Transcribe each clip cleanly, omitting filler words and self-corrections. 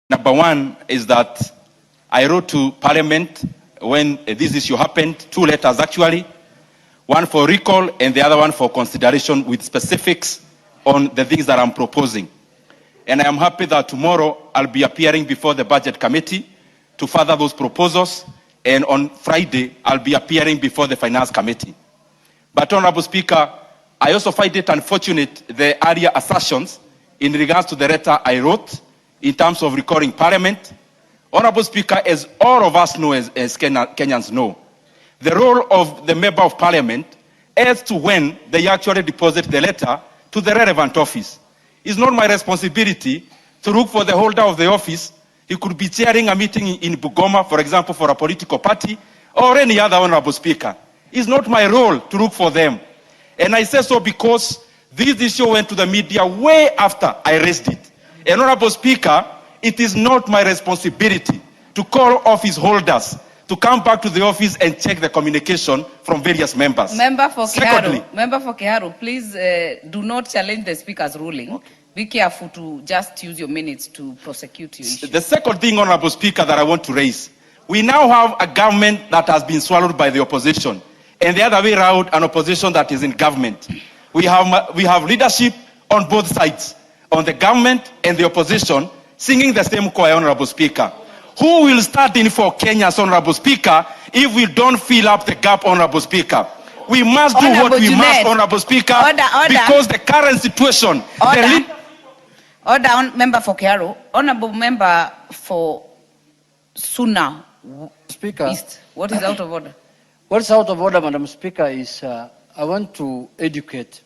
Number one is that I wrote to Parliament when this issue happened, 2 letters actually, one for recall and the other one for consideration with specifics on the things that I'm proposing. And I am happy that tomorrow I'll be appearing before the Budget Committee to further those proposals, and on Friday I'll be appearing before the Finance Committee. But Honorable Speaker, I also find it unfortunate the earlier assertions in regards to the letter I wrote in terms of recalling Parliament. Honorable Speaker, as all of us know, as Kenyans know, the role of the Member of Parliament as to when they actually deposit the letter to the relevant office. It's not my responsibility to look for the holder of the office. He could be chairing a meeting in Bugoma, for example, for a political party, or any other. Honorable Speaker, it's not my role to look for them. And I say so because this issue went to the media way after I raised it. And Honorable Speaker, it is not my responsibility to call office holders to come back to the office and check the communication from various members. Member for Kiharu, please do not challenge the Speaker's ruling. Okay. Be careful to just use your minutes to prosecute your issue. The second thing, Honorable Speaker, that I want to raise, we now have a government that has been swallowed by the opposition, and the other way around, an opposition that is in government. We have leadership on both sides, on the government and the opposition, singing the same choir, Honorable Speaker. Who will stand in for Kenya's, Honorable Speaker, if we don't fill up the gap, Honorable Speaker? We must do what we must, Honorable Speaker, because the current situation... Order, Member for Kiharu. Honorable Member for Suna Speaker, East. What is out of order? What's out of order, Madam Speaker, is I want to educate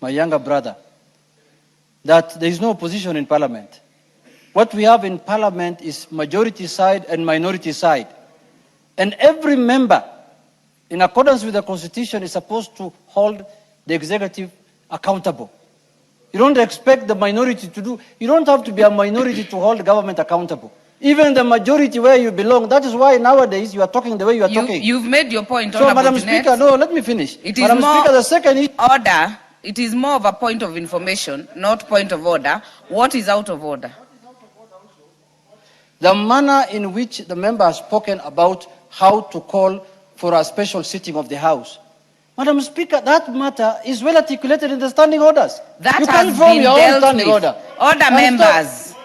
my younger brother that there is no opposition in Parliament. What we have in Parliament is majority side and minority side. And every member, in accordance with the Constitution, is supposed to hold the executive accountable. You don't expect the minority to do, you don't have to be a minority to hold the government accountable. Even the majority where you belong, that is why nowadays you are talking the way you are talking. You've made your point, so, Madam Speaker, no, let me finish. Madam Speaker, the second order, it is more of a point of information, not point of order. What is out of order? The manner in which the member has spoken about how to call for a special sitting of the House. Madam Speaker, that matter is well articulated in the standing orders. That you has been dealt with. Order, members.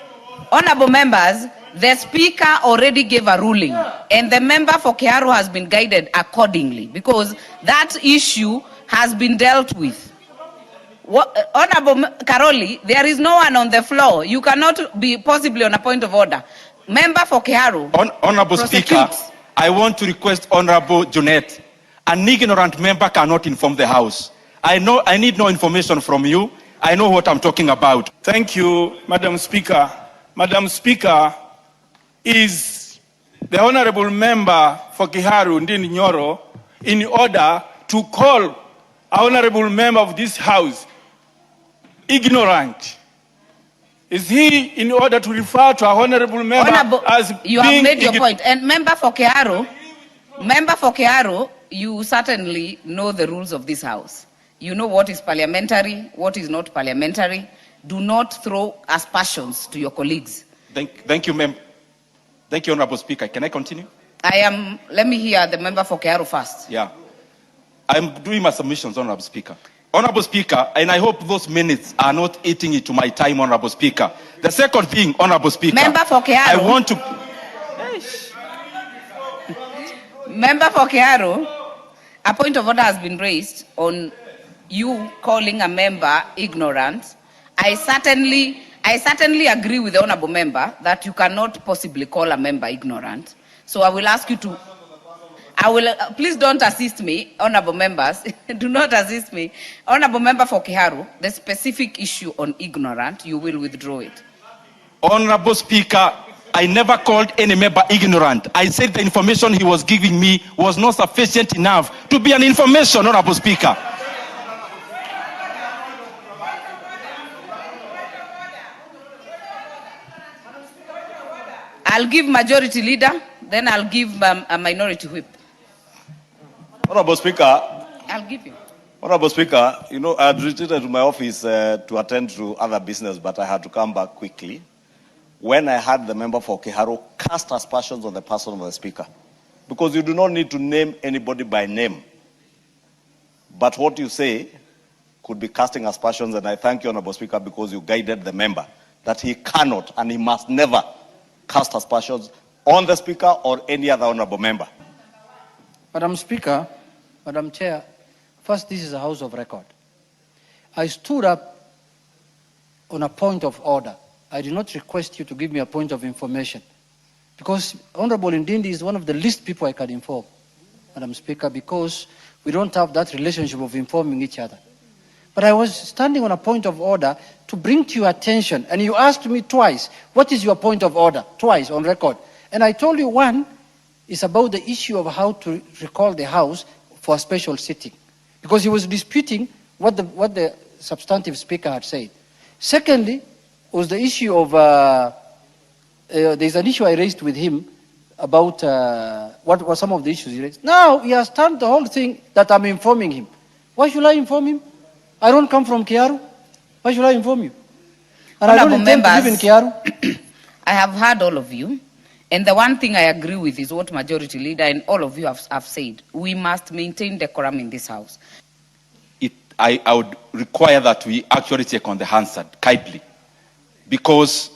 Honorable members, the Speaker already gave a ruling, and the member for Kiharu has been guided accordingly, because that issue has been dealt with. Honorable Karoli, there is no one on the floor. You cannot be possibly on a point of order. Member for Kiharu. Honorable Speaker, I want to request Honorable Junet. An ignorant member cannot inform the House. I need no information from you. I know what I'm talking about. Thank you, Madam Speaker. Madam Speaker, is the Honorable Member for Kiharu, Ndindi Nyoro, in order to call an Honorable Member of this House ignorant? Is he in order to refer to an Honorable Member as you have made your point. And Member for Kiharu, you certainly know the rules of this House. You know what is parliamentary, what is not parliamentary. Do not throw aspersions to your colleagues. Thank you, ma'am. Thank you, Honorable Speaker. Can I continue? Let me hear the member for Kiharu first. Yeah. I'm doing my submissions, Honorable Speaker. Honorable Speaker, and I hope those minutes are not eating into my time, Honorable Speaker. The second thing, Honorable Speaker. Member for Kiharu. I want to... Member for Kiharu, a point of order has been raised on you calling a member ignorant. I certainly agree with the honorable member that you cannot possibly call a member ignorant. So I will ask you to, please don't assist me, honorable members. Do not assist me. Honorable member for Kiharu, the specific issue on ignorant, you will withdraw it. Honorable Speaker, I never called any member ignorant. I said the information he was giving me was not sufficient enough to be an information, Honorable Speaker. I'll give majority leader, then I'll give a minority whip. Honorable Speaker. I'll give you. Honorable Speaker, you know, I had retreated to my office to attend to other business, but I had to come back quickly. when I heard the member for Kiharu cast aspersions on the person of the speaker. Because you do not need to name anybody by name. But what you say could be casting aspersions, and I thank you, Honorable Speaker, because you guided the member that he cannot and he must never cast aspersions on the Speaker or any other honorable member. Madam Speaker, Madam Chair, first, this is a House of Record. I stood up on a point of order. I did not request you to give me a point of information, because Honorable Ndindi is one of the least people I can inform, Madam Speaker, because we don't have that relationship of informing each other. But I was standing on a point of order to bring to your attention, and you asked me twice, what is your point of order? Twice on record. And I told you one is about the issue of how to recall the House for a special sitting, because he was disputing what the substantive speaker had said. Secondly, was the issue of, there's an issue I raised with him about what were some of the issues he raised. Now he has turned the whole thing that I'm informing him. Why should I inform him? I don't come from Kiharu. Why should I inform you? And Honorable I don't intend to live in Kiharu. I have heard all of you, and the one thing I agree with is what Majority Leader and all of you have said. We must maintain decorum in this House. I would require that we actually check on the Hansard kindly, because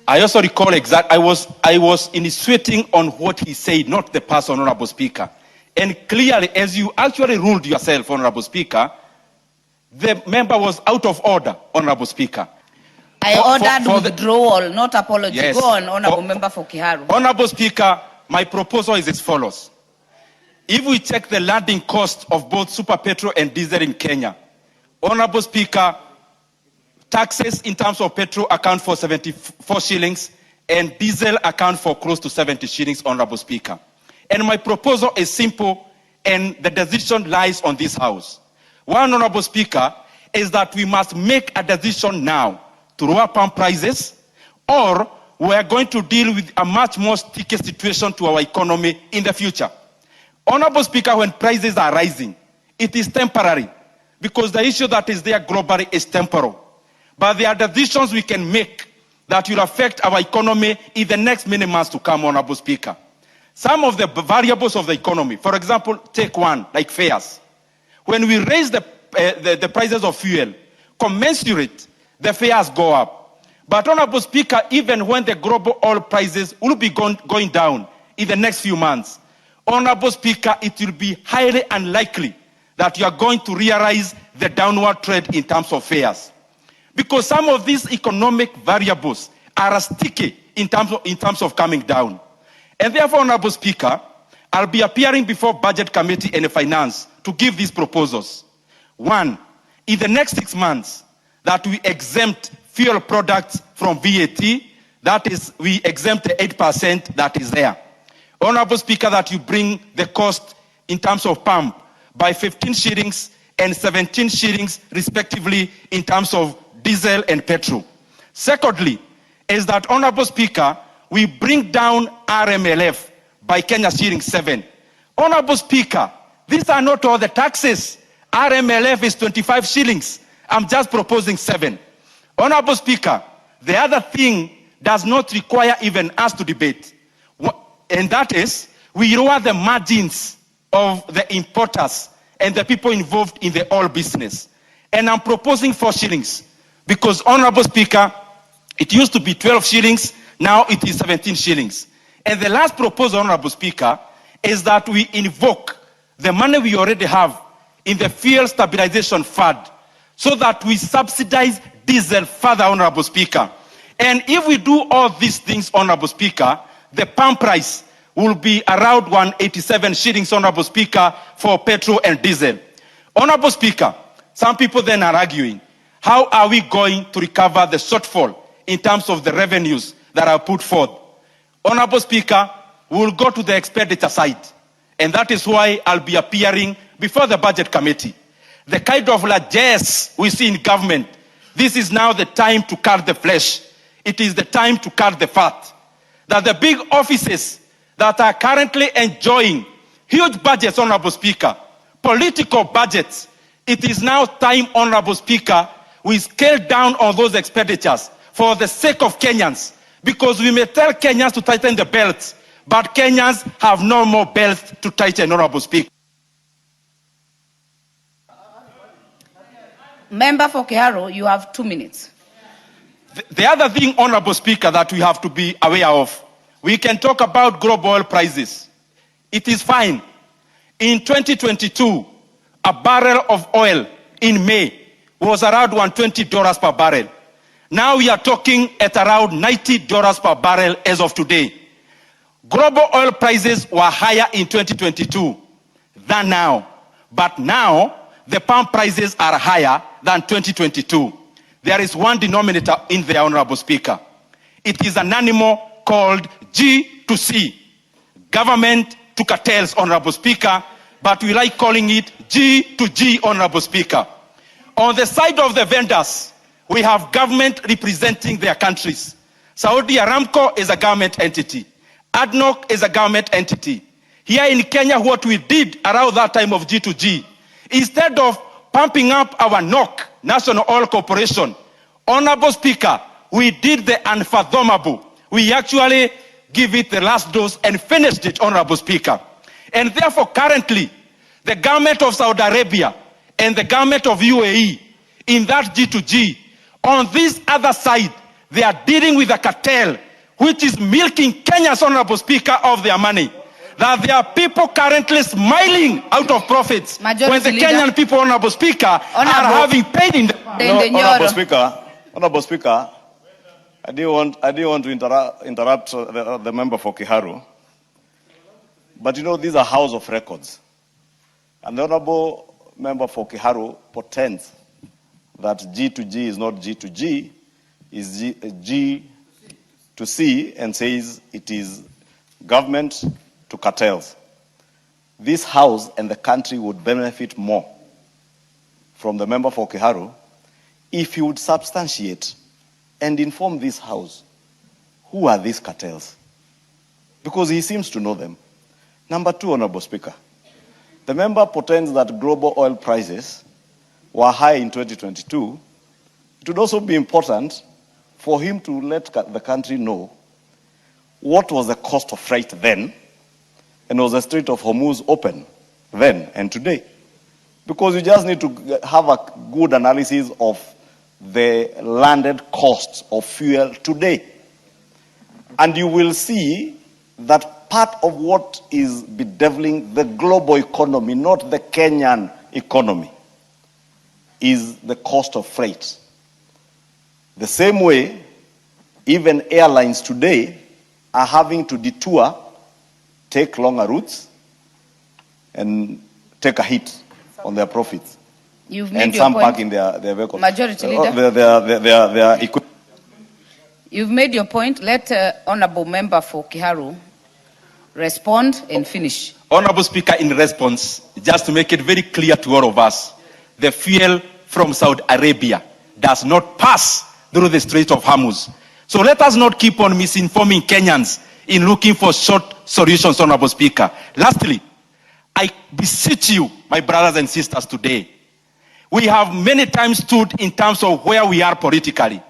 I also recall I was insinuating on what he said, not the person, Honorable Speaker. And clearly, as you actually ruled yourself, Honorable Speaker, the member was out of order, Honorable Speaker. I ordered withdrawal, not apology. Yes. Go on, Honorable Member for Kiharu. Honorable Speaker, my proposal is as follows. If we check the landing cost of both super petrol and diesel in Kenya, Honorable Speaker, taxes in terms of petrol account for 74 shillings and diesel account for close to 70 shillings, Honorable Speaker. And my proposal is simple, and the decision lies on this House. One, Honorable Speaker, is that we must make a decision now to lower pump prices, or we are going to deal with a much more sticky situation to our economy in the future. Honorable Speaker, when prices are rising, it is temporary, because the issue that is there globally is temporal. But there are decisions we can make that will affect our economy in the next many months to come, Honorable Speaker. Some of the variables of the economy, for example, take one, like fares. When we raise the prices of fuel, commensurate, the fares go up. But Honorable Speaker, even when the global oil prices will be going down in the next few months, Honorable Speaker, it will be highly unlikely that you are going to realize the downward trend in terms of fares. Because some of these economic variables are sticky in terms of coming down. And therefore, Honorable Speaker, I'll be appearing before Budget Committee and Finance to give these proposals. One, in the next 6 months, that we exempt fuel products from VAT, that is, we exempt the 8% that is there. Honorable Speaker, that you bring the cost in terms of pump by 15 shillings and 17 shillings respectively in terms of diesel and petrol. Secondly, is that, Honorable Speaker, we bring down RMLF by Kenya shilling 7. Honorable Speaker, these are not all the taxes. RMLF is 25 shillings. I'm just proposing 7. Honorable Speaker, the other thing does not require even us to debate. And that is, we lower the margins of the importers and the people involved in the oil business. And I'm proposing 4 shillings. Because, Honorable Speaker, it used to be 12 shillings, now it is 17 shillings. And the last proposal, Honorable Speaker, is that we invoke the money we already have in the Fuel Stabilization Fund so that we subsidize diesel further, Honorable Speaker. And if we do all these things, Honorable Speaker, the pump price will be around 187 shillings, Honorable Speaker, for petrol and diesel. Honorable Speaker, some people then are arguing, how are we going to recover the shortfall in terms of the revenues that are put forth? Honorable Speaker, we will go to the expenditure side. And that is why I'll be appearing before the Budget Committee. The kind of largesse we see in government, this is now the time to cut the flesh. It is the time to cut the fat. That the big offices that are currently enjoying huge budgets, Honorable Speaker, political budgets, it is now time, Honorable Speaker, we scale down on those expenditures for the sake of Kenyans, Because we may tell Kenyans to tighten the belts, but Kenyans have no more belts to tighten, Honorable Speaker. Member for Kiharu, you have 2 minutes. The other thing, Honorable Speaker, that we have to be aware of, we can talk about global oil prices. It is fine. In 2022, a barrel of oil in May was around $120 per barrel. Now we are talking at around $90 per barrel as of today. Global oil prices were higher in 2022 than now. But now, the pump prices are higher than 2022. There is one denominator in there, Honorable Speaker. It is an animal called G to C, government to cartels, Honorable Speaker, but we like calling it G to G, Honorable Speaker. On the side of the vendors, we have government representing their countries. Saudi Aramco is a government entity. ADNOC is a government entity. Here in Kenya, what we did around that time of G to G, instead of pumping up our NOC, National Oil Corporation, Honorable Speaker, we did the unfathomable. We actually give it the last dose and finished it, Honorable Speaker. And therefore, currently, the government of Saudi Arabia and the government of UAE, in that G2G, on this other side, they are dealing with a cartel which is milking Kenya's, Honorable Speaker, of their money. That there are people currently smiling out of profits Majority when the Leader. Kenyan people, Honorable Speaker, are having pain in the... Ndindi Nyoro. Honorable Speaker, I didn't want to interrupt the member for Kiharu, but you know, these are House of Records. And the Honorable member for Kiharu pretends that G to G is not G to G, is G to C, and says it is government to cartels. This House and the country would benefit more from the member for Kiharu if he would substantiate and inform this House who are these cartels, because he seems to know them. Number two, Honorable Speaker, the member pretends that global oil prices were high in 2022. It would also be important for him to let the country know what was the cost of freight then, and was the Strait of Hormuz open then and today? Because you just need to have a good analysis of the landed costs of fuel today. And you will see that part of what is bedeviling the global economy, not the Kenyan economy, is the cost of freight. The same way, even airlines today are having to detour, take longer routes, and take a hit on their profits. You've made And your some point. park in their vehicles. Majority Leader. Their equipment. You've made your point. Let Honorable Member for Kiharu respond and finish. Honorable Speaker, in response, just to make it very clear to all of us, the fuel from Saudi Arabia does not pass through the Strait of Hormuz. So let us not keep on misinforming Kenyans in looking for short solutions, Honorable Speaker. Lastly, I beseech you, my brothers and sisters, today, we have many times stood in terms of where we are politically.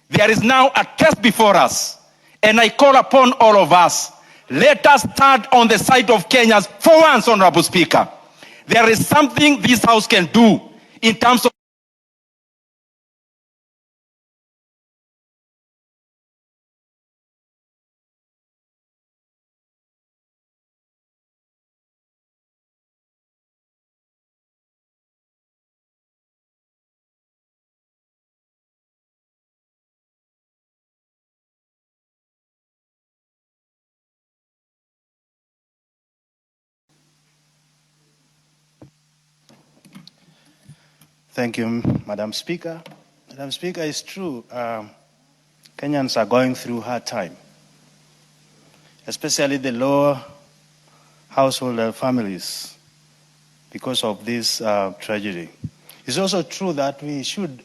There is now a test before us, and I call upon all of us, let us stand on the side of Kenyans for once, Honorable Speaker. There is something this House can do in terms of Thank you, Madam Speaker. Madam Speaker, it's true. Kenyans are going through a hard time, especially the lower household families, because of this tragedy. It's also true that we should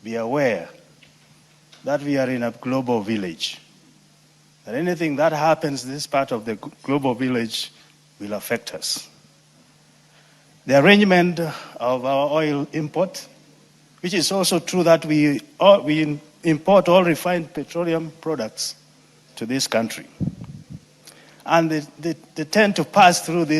be aware that we are in a global village, that anything that happens in this part of the global village will affect us. The arrangement of our oil import, which is also true that we import all refined petroleum products to this country. And they tend to pass through these